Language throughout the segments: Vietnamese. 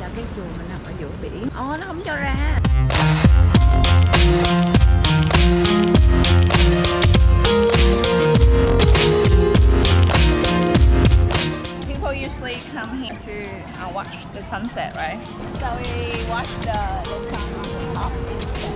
là cái chùa mình nằm ở giữa biển. Nó không cho ra. People usually come here to watch the sunset, right? So we watch the sun on the top instead.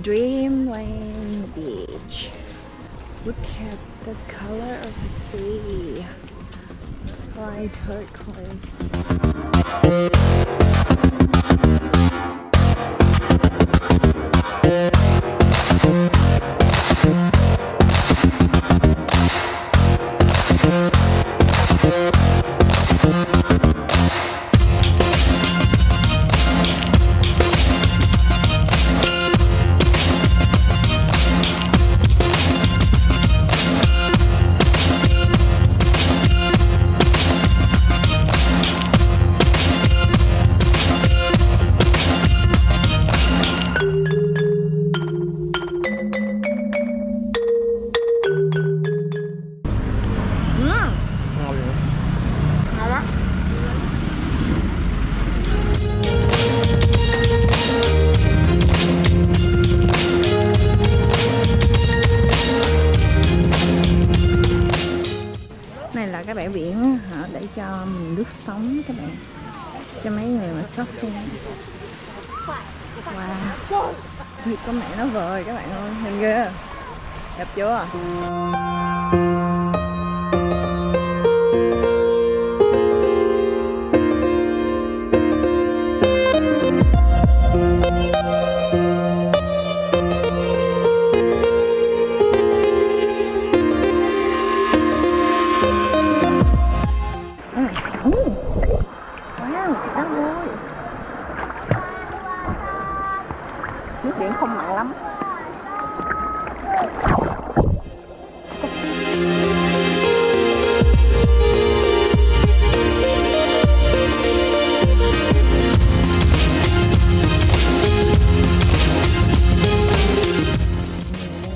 Dreamland Beach. Look at the color of the sea. Light turquoise. Cái bãi biển họ để cho mình nước sống các bạn, cho mấy người mà sắp khen. Wow, thì có mẹ nó vời các bạn ơi, nhìn ghê, đẹp chưa? Nước biển không mặn lắm.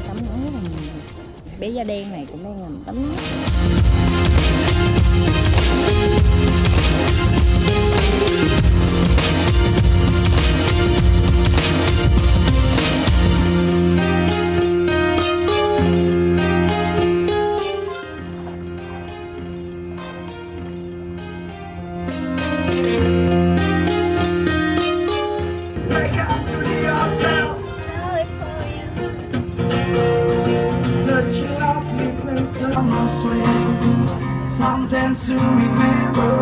Tắm nắng rất là nhiều. Bé da đen này cũng đang nằm tắm nắng. Something to remember.